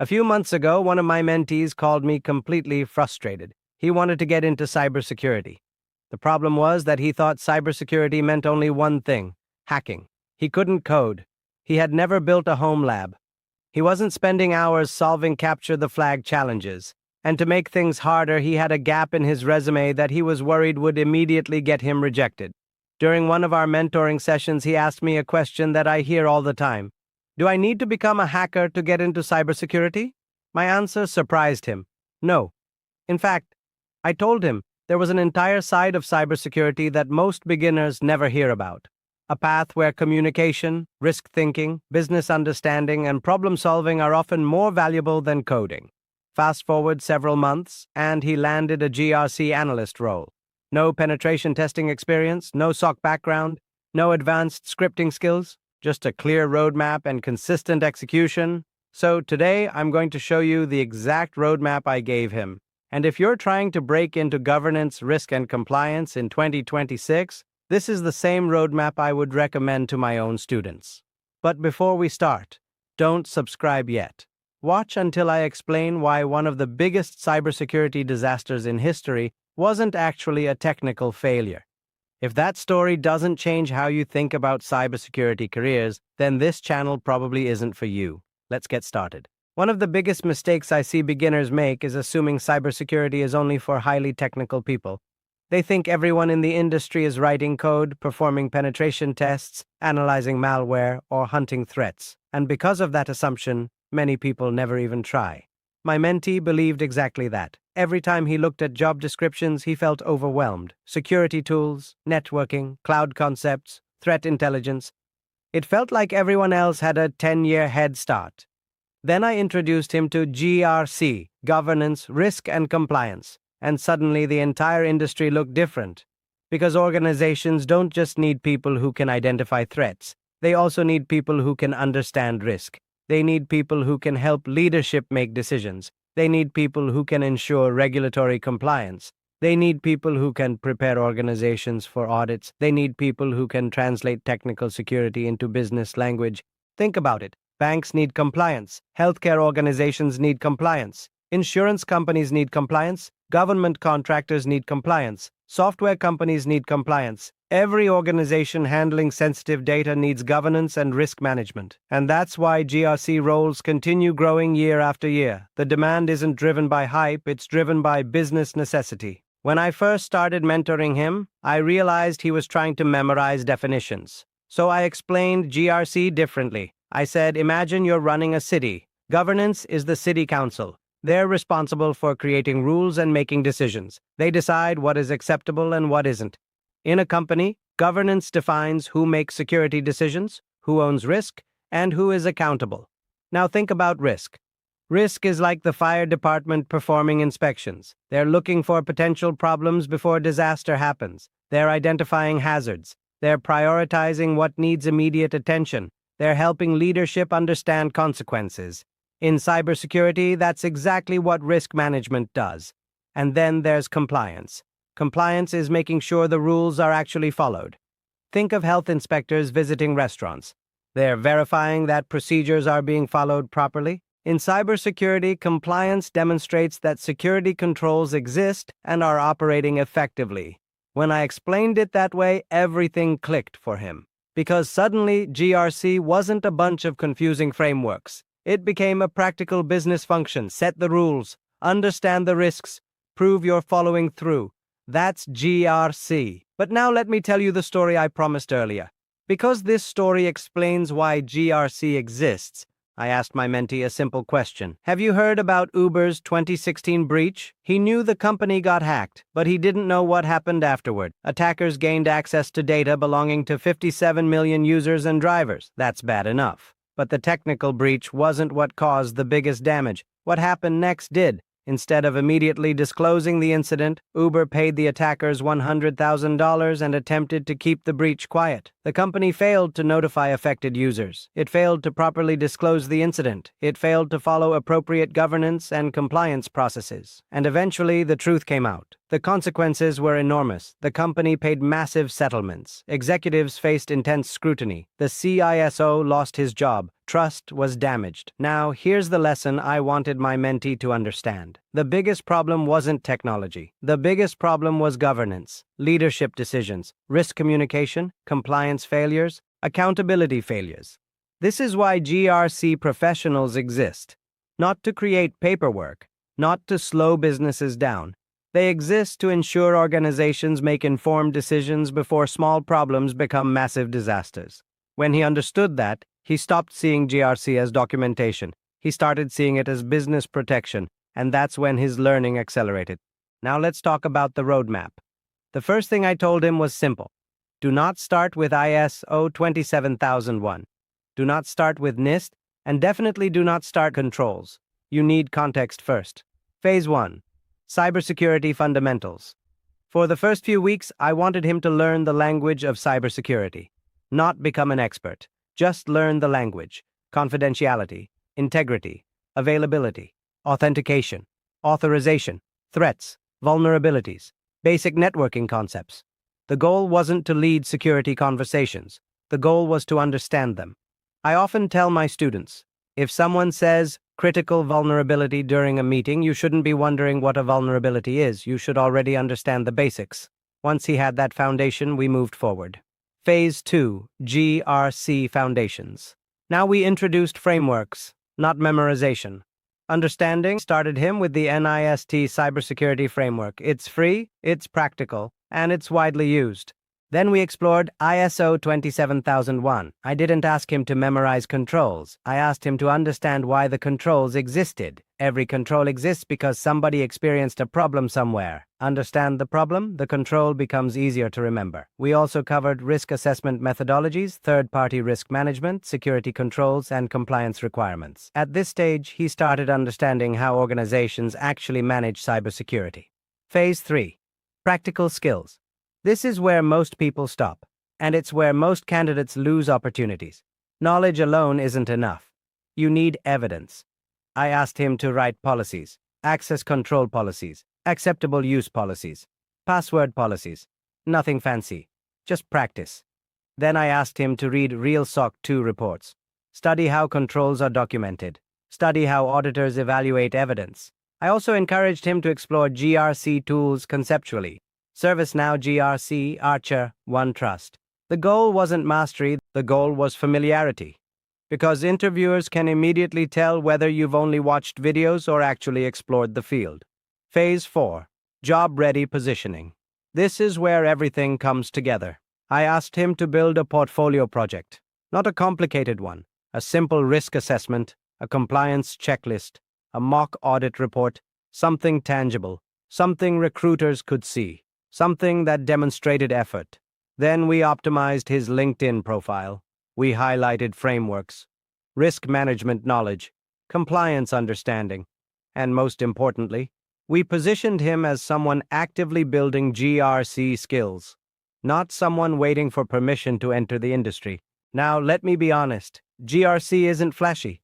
A few months ago, one of my mentees called me completely frustrated. He wanted to get into cybersecurity. The problem was that he thought cybersecurity meant only one thing: hacking. He couldn't code. He had never built a home lab. He wasn't spending hours solving capture the flag challenges. And to make things harder, he had a gap in his resume that he was worried would immediately get him rejected. During one of our mentoring sessions, he asked me a question that I hear all the time. Do I need to become a hacker to get into cybersecurity? My answer surprised him. No. In fact, I told him there was an entire side of cybersecurity that most beginners never hear about. A path where communication, risk thinking, business understanding, and problem solving are often more valuable than coding. Fast forward several months, and he landed a GRC analyst role. No penetration testing experience, no SOC background, no advanced scripting skills, just a clear roadmap and consistent execution. So today, I'm going to show you the exact roadmap I gave him. And if you're trying to break into governance, risk, and compliance in 2026, this is the same roadmap I would recommend to my own students. But before we start, don't subscribe yet. Watch until I explain why one of the biggest cybersecurity disasters in history wasn't actually a technical failure. If that story doesn't change how you think about cybersecurity careers, then this channel probably isn't for you. Let's get started. One of the biggest mistakes I see beginners make is assuming cybersecurity is only for highly technical people. They think everyone in the industry is writing code, performing penetration tests, analyzing malware, or hunting threats. And because of that assumption, many people never even try. My mentee believed exactly that. Every time he looked at job descriptions, he felt overwhelmed. Security tools, networking, cloud concepts, threat intelligence. It felt like everyone else had a 10-year head start. Then I introduced him to GRC, governance, risk, and compliance. And suddenly the entire industry looked different. Because organizations don't just need people who can identify threats. They also need people who can understand risk. They need people who can help leadership make decisions. They need people who can ensure regulatory compliance. They need people who can prepare organizations for audits. They need people who can translate technical security into business language. Think about it. Banks need compliance. Healthcare organizations need compliance. Insurance companies need compliance. Government contractors need compliance. Software companies need compliance. Every organization handling sensitive data needs governance and risk management. And that's why GRC roles continue growing year after year. The demand isn't driven by hype, it's driven by business necessity. When I first started mentoring him, I realized he was trying to memorize definitions. So I explained GRC differently. I said, imagine you're running a city. Governance is the city council. They're responsible for creating rules and making decisions. They decide what is acceptable and what isn't. In a company, governance defines who makes security decisions, who owns risk, and who is accountable. Now think about risk. Risk is like the fire department performing inspections. They're looking for potential problems before disaster happens. They're identifying hazards. They're prioritizing what needs immediate attention. They're helping leadership understand consequences. In cybersecurity, that's exactly what risk management does. And then there's compliance. Compliance is making sure the rules are actually followed. Think of health inspectors visiting restaurants. They're verifying that procedures are being followed properly. In cybersecurity, compliance demonstrates that security controls exist and are operating effectively. When I explained it that way, everything clicked for him. Because suddenly, GRC wasn't a bunch of confusing frameworks. It became a practical business function. Set the rules, understand the risks, prove you're following through. That's GRC. But now let me tell you the story I promised earlier. Because this story explains why GRC exists, I asked my mentee a simple question. Have you heard about Uber's 2016 breach? He knew the company got hacked, but he didn't know what happened afterward. Attackers gained access to data belonging to 57 million users and drivers. That's bad enough. But the technical breach wasn't what caused the biggest damage. What happened next did. Instead of immediately disclosing the incident, Uber paid the attackers $100,000 and attempted to keep the breach quiet. The company failed to notify affected users. It failed to properly disclose the incident. It failed to follow appropriate governance and compliance processes. And eventually, the truth came out. The consequences were enormous. The company paid massive settlements. Executives faced intense scrutiny. The CISO lost his job. Trust was damaged. Now, here's the lesson I wanted my mentee to understand. The biggest problem wasn't technology. The biggest problem was governance, leadership decisions, risk communication, compliance failures, accountability failures. This is why GRC professionals exist. Not to create paperwork, not to slow businesses down. They exist to ensure organizations make informed decisions before small problems become massive disasters. When he understood that, he stopped seeing GRC as documentation. He started seeing it as business protection, and that's when his learning accelerated. Now let's talk about the roadmap. The first thing I told him was simple. Do not start with ISO 27001. Do not start with NIST, and definitely do not start controls. You need context first. Phase 1. Cybersecurity fundamentals. For the first few weeks, I wanted him to learn the language of cybersecurity. Not become an expert. Just learn the language. Confidentiality, integrity, availability, authentication, authorization, threats, vulnerabilities, basic networking concepts. The goal wasn't to lead security conversations. The goal was to understand them. I often tell my students, if someone says critical vulnerability during a meeting, you shouldn't be wondering what a vulnerability is. You should already understand the basics. Once he had that foundation, we moved forward. Phase 2, GRC Foundations. Now we introduced frameworks, not memorization. Understanding started him with the NIST Cybersecurity Framework. It's free, it's practical, and it's widely used. Then we explored ISO 27001. I didn't ask him to memorize controls. I asked him to understand why the controls existed. Every control exists because somebody experienced a problem somewhere. Understand the problem, the control becomes easier to remember. We also covered risk assessment methodologies, third-party risk management, security controls, and compliance requirements. At this stage, he started understanding how organizations actually manage cybersecurity. Phase 3. Practical skills. This is where most people stop, and it's where most candidates lose opportunities. Knowledge alone isn't enough. You need evidence. I asked him to write policies, access control policies, acceptable use policies, password policies. Nothing fancy, just practice. Then I asked him to read real SOC 2 reports, study how controls are documented, study how auditors evaluate evidence. I also encouraged him to explore GRC tools conceptually. ServiceNow, GRC, Archer, OneTrust. The goal wasn't mastery, the goal was familiarity. Because interviewers can immediately tell whether you've only watched videos or actually explored the field. Phase 4. Job-ready positioning. This is where everything comes together. I asked him to build a portfolio project. Not a complicated one. A simple risk assessment, a compliance checklist, a mock audit report, something tangible, something recruiters could see. Something that demonstrated effort. Then we optimized his LinkedIn profile. We highlighted frameworks, risk management knowledge, compliance understanding, and most importantly, we positioned him as someone actively building GRC skills, not someone waiting for permission to enter the industry. Now, let me be honest, GRC isn't flashy.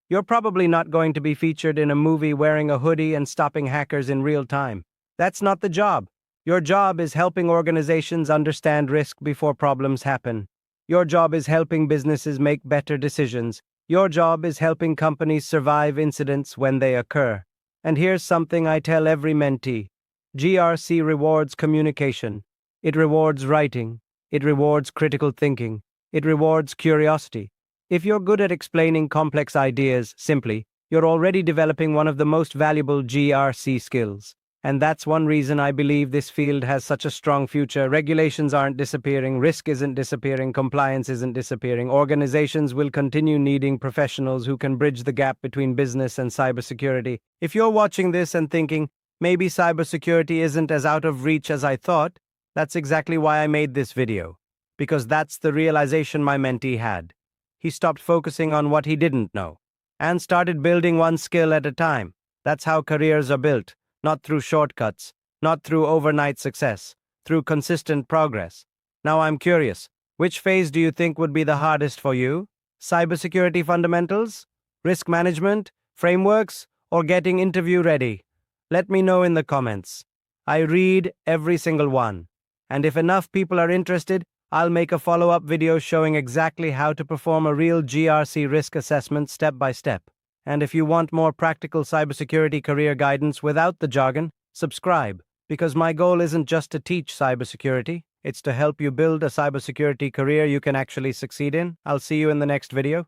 You're probably not going to be featured in a movie wearing a hoodie and stopping hackers in real time. That's not the job. Your job is helping organizations understand risk before problems happen. Your job is helping businesses make better decisions. Your job is helping companies survive incidents when they occur. And here's something I tell every mentee. GRC rewards communication. It rewards writing. It rewards critical thinking. It rewards curiosity. If you're good at explaining complex ideas simply, you're already developing one of the most valuable GRC skills. And that's one reason I believe this field has such a strong future. Regulations aren't disappearing, risk isn't disappearing, compliance isn't disappearing. Organizations will continue needing professionals who can bridge the gap between business and cybersecurity. If you're watching this and thinking, maybe cybersecurity isn't as out of reach as I thought, that's exactly why I made this video. Because that's the realization my mentee had. He stopped focusing on what he didn't know and started building one skill at a time. That's how careers are built. Not through shortcuts, not through overnight success, through consistent progress. Now I'm curious, which phase do you think would be the hardest for you? Cybersecurity fundamentals, risk management, frameworks, or getting interview ready? Let me know in the comments. I read every single one. And if enough people are interested, I'll make a follow-up video showing exactly how to perform a real GRC risk assessment step by step. And if you want more practical cybersecurity career guidance without the jargon, subscribe, because my goal isn't just to teach cybersecurity, it's to help you build a cybersecurity career you can actually succeed in. I'll see you in the next video.